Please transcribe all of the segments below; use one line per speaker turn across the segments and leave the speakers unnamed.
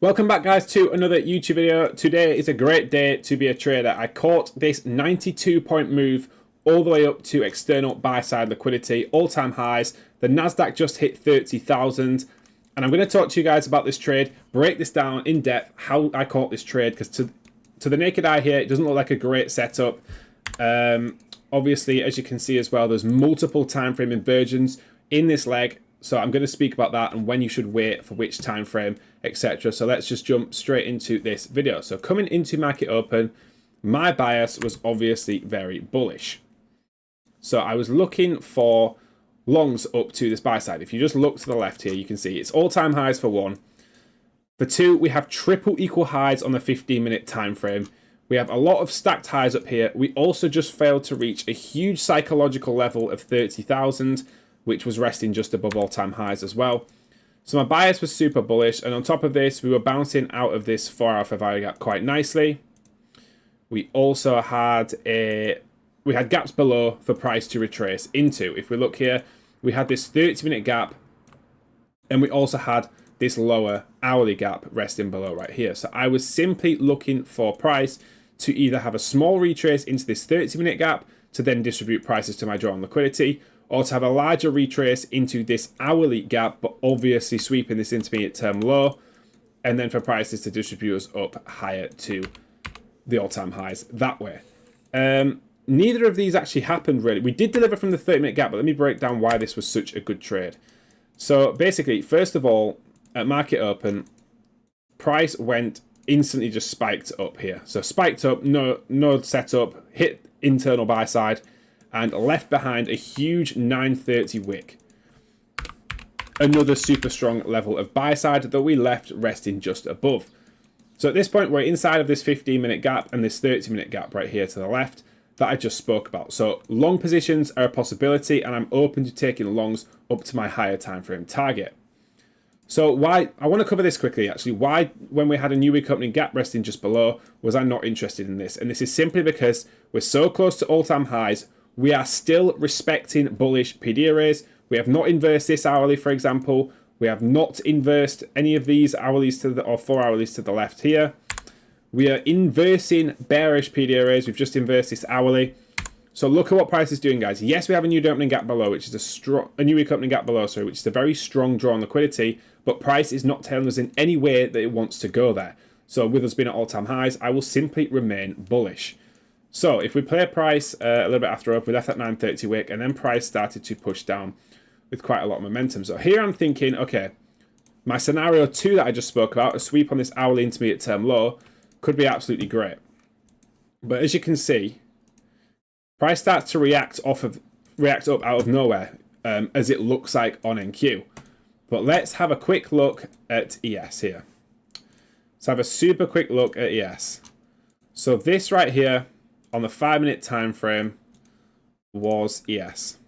Welcome back, guys, to another YouTube video. Today is a great day to be a trader. I caught this 92-point move all the way up to external buy-side liquidity, all-time highs. The Nasdaq just hit 30,000, and I'm going to talk to you guys about this trade, break this down in depth, how I caught this trade, because to the naked eye here, it doesn't look like a great setup. Obviously, as you can see as well, there's multiple time frame inversions in this leg. So I'm going to speak about that and when you should wait for which time frame, etc. So let's just jump straight into this video. So coming into market open, my bias was obviously very bullish. So I was looking for longs up to this buy side. If you just look to the left here, you can see it's all-time highs for one. For two, we have triple equal highs on the 15-minute time frame. We have a lot of stacked highs up here. We also just failed to reach a huge psychological level of 30,000, which was resting just above all-time highs as well. So my bias was super bullish, and on top of this, we were bouncing out of this 4-hour fair value gap quite nicely. We also had gaps below for price to retrace into. If we look here, we had this 30-minute gap, and we also had this lower hourly gap resting below right here. So I was simply looking for price to either have a small retrace into this 30-minute gap to then distribute prices to my drawn liquidity, or to have a larger retrace into this hourly gap, but obviously sweeping this intermediate term low, and then for prices to distribute us up higher to the all-time highs that way. Neither of these actually happened, really. We did deliver from the 30-minute gap, but let me break down why this was such a good trade. So basically, first of all, at market open, price went instantly just spiked up here. So spiked up, no setup, hit internal buy side, and left behind a huge 930 wick. Another super strong level of buy side that we left resting just above. So at this point, we're inside of this 15-minute gap and this 30-minute gap right here to the left that I just spoke about. So long positions are a possibility, and I'm open to taking longs up to my higher time frame target. So why, I want to cover this quickly actually, why when we had a new week opening gap resting just below was I not interested in this? And this is simply because we're so close to all-time highs. We are still respecting bullish PD arrays. We have not inversed this hourly, for example. We have not inversed any of these hourlies to the, or 4 hourlies to the left here. We are inversing bearish PD arrays. We've just inversed this hourly. So look at what price is doing, guys. Yes, we have a new opening gap below, which is a new week opening gap below, sorry, which is a very strong draw on liquidity, but price is not telling us in any way that it wants to go there. So with us being at all-time highs, I will simply remain bullish. So if we play price a little bit after up, we left at 930 wick, and then price started to push down with quite a lot of momentum. So here I'm thinking, okay, my scenario 2 that I just spoke about, a sweep on this hourly intermediate term low, could be absolutely great. But as you can see, price starts to react up out of nowhere, as it looks like on NQ. But let's have a quick look at ES here. Let's have a super quick look at ES. So this right here on the 5-minute time frame was ES.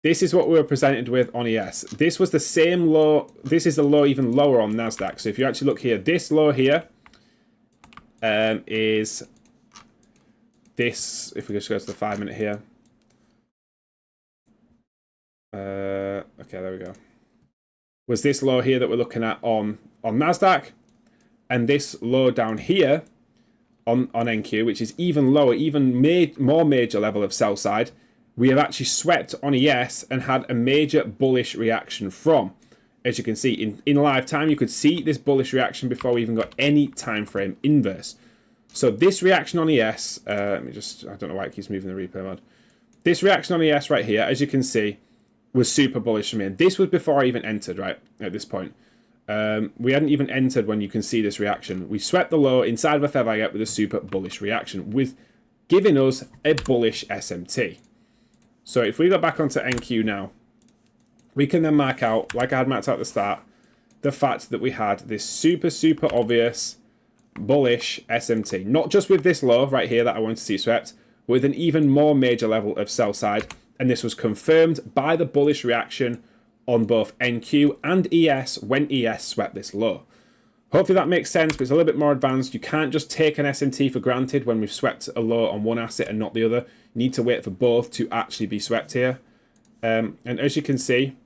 This is what we were presented with on ES. This was the same low. This is the low even lower on Nasdaq. So if you actually look here, this low here is this. If we just go to the 5-minute here. Okay, there we go. Was this low here that we're looking at on Nasdaq, and this low down here on NQ, which is even lower, even more major level of sell side, we have actually swept on ES and had a major bullish reaction from. As you can see, in live time, you could see this bullish reaction before we even got any time frame inverse. So this reaction on ES, let me just, I don't know why it keeps moving the replay mode. This reaction on ES right here, as you can see, was super bullish for me. And this was before I even entered, right, at this point. We hadn't even entered when you can see this reaction. We swept the low inside of a fair value gap with a super bullish reaction, with giving us a bullish SMT. So if we go back onto NQ now, we can then mark out, like I had marked out at the start, the fact that we had this super obvious bullish SMT. Not just with this low right here that I wanted to see swept, but with an even more major level of sell side. And this was confirmed by the bullish reaction on both NQ and ES when ES swept this low. Hopefully that makes sense, but it's a little bit more advanced. You can't just take an SMT for granted when we've swept a low on one asset and not the other. You need to wait for both to actually be swept here. And as you can see,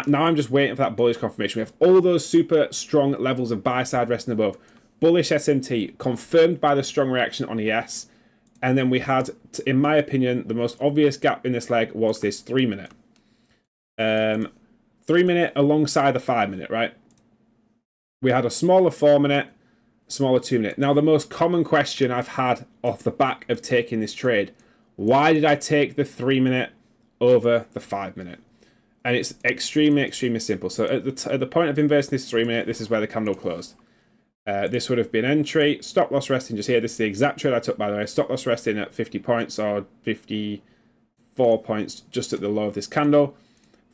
Now I'm just waiting for that bullish confirmation. We have all those super strong levels of buy side resting above. Bullish SMT confirmed by the strong reaction on ES. And then we had, in my opinion, the most obvious gap in this leg was this 3 minute. 3 minute alongside the 5 minute, right? We had a smaller 4 minute, smaller 2 minute. Now, the most common question I've had off the back of taking this trade, why did I take the 3 minute over the 5 minute? And it's extremely, extremely simple. So at the point of inversing this 3 minute, this is where the candle closed. This would have been entry, stop loss resting just here. This is the exact trade I took, by the way. Stop loss resting at 50 points or 54 points just at the low of this candle.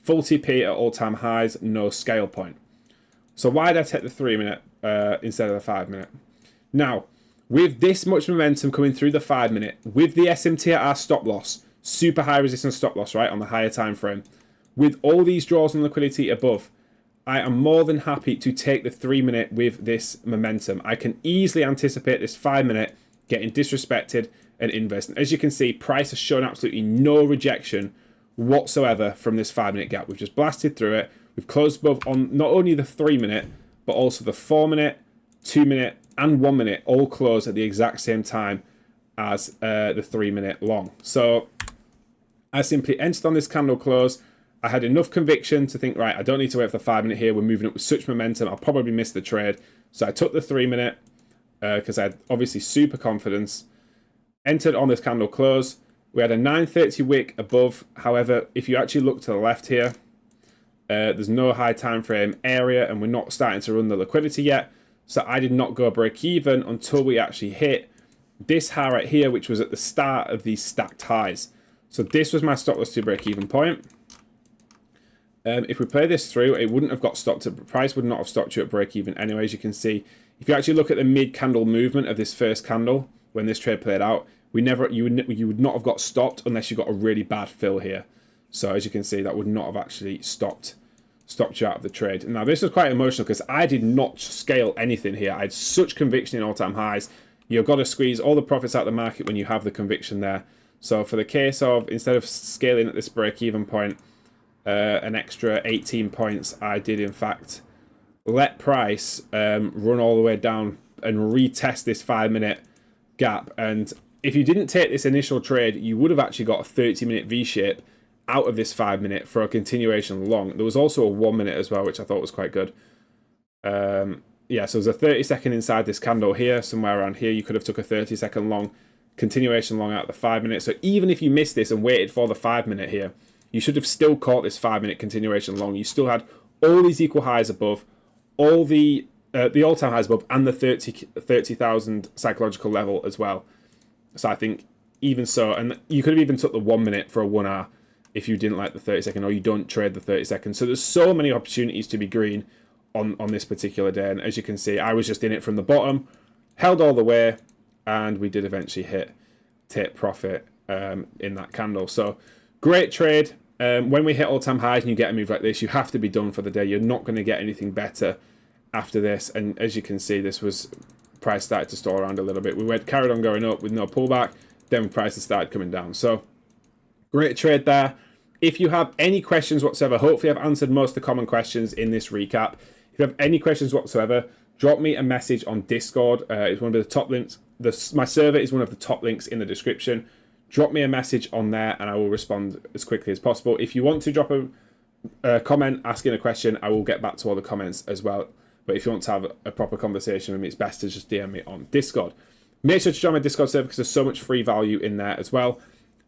Full TP at all-time highs, no scale point. So why did I take the 3 minute instead of the 5 minute? Now, with this much momentum coming through the 5 minute, with the SMT at our stop loss, super high resistance stop loss, right, on the higher time frame, with all these draws and liquidity above, I am more than happy to take the 3 minute with this momentum. I can easily anticipate this 5 minute getting disrespected and inverse. And as you can see, price has shown absolutely no rejection whatsoever from this 5 minute gap. We've just blasted through it. We've closed above on not only the 3 minute, but also the 4 minute, 2 minute, and 1 minute all close at the exact same time as the 3 minute long. So I simply entered on this candle close. I had enough conviction to think, right, I don't need to wait for the 5 minute here. We're moving up with such momentum. I'll probably miss the trade. So I took the 3 minute because I had obviously super confidence. Entered on this candle close. We had a 930 wick above. However, if you actually look to the left here, there's no high time frame area and we're not starting to run the liquidity yet. So I did not go break even until we actually hit this high right here, which was at the start of these stacked highs. So this was my stop loss to break even point. If we play this through, it wouldn't have got stopped. The price would not have stopped you at break even anyway. As you can see, if you actually look at the mid candle movement of this first candle when this trade played out, you would not have got stopped unless you got a really bad fill here. So as you can see, that would not have actually stopped you out of the trade. Now this was quite emotional because I did not scale anything here. I had such conviction in all-time highs. You've got to squeeze all the profits out of the market when you have the conviction there. So for the case of, instead of scaling at this break even point, an extra 18 points, I did in fact let price run all the way down and retest this 5 minute gap. And if you didn't take this initial trade, you would have actually got a 30-minute V-shape out of this 5 minute for a continuation long. There was also a 1 minute as well, which I thought was quite good. Yeah, so there's a 30-second inside this candle here, somewhere around here. You could have took a 30-second long continuation long out of the 5 minute. So even if you missed this and waited for the 5 minute here, you should have still caught this 5 minute continuation long. You still had all these equal highs above, all the all-time highs above, and the 30,000 psychological level as well. So I think even so, and you could have even took the 1 minute for a 1 hour if you didn't like the 30-second or you don't trade the 30-second. So there's so many opportunities to be green on this particular day. And as you can see, I was just in it from the bottom, held all the way, and we did eventually hit take profit in that candle. So great trade. When we hit all-time highs and you get a move like this, you have to be done for the day. You're not going to get anything better after this. And as you can see, this was price started to stall around a little bit. We carried on going up with no pullback. Then prices started coming down. So great trade there. If you have any questions whatsoever, hopefully I've answered most of the common questions in this recap. If you have any questions whatsoever, drop me a message on Discord. It's one of the top links. My server is one of the top links in the description. Drop me a message on there and I will respond as quickly as possible. If you want to drop a comment asking a question, I will get back to all the comments as well. But if you want to have a proper conversation with me, it's best to just DM me on Discord. Make sure to join my Discord server because there's so much free value in there as well.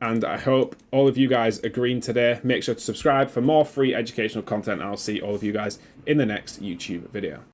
And I hope all of you guys are green today. Make sure to subscribe for more free educational content. And I'll see all of you guys in the next YouTube video.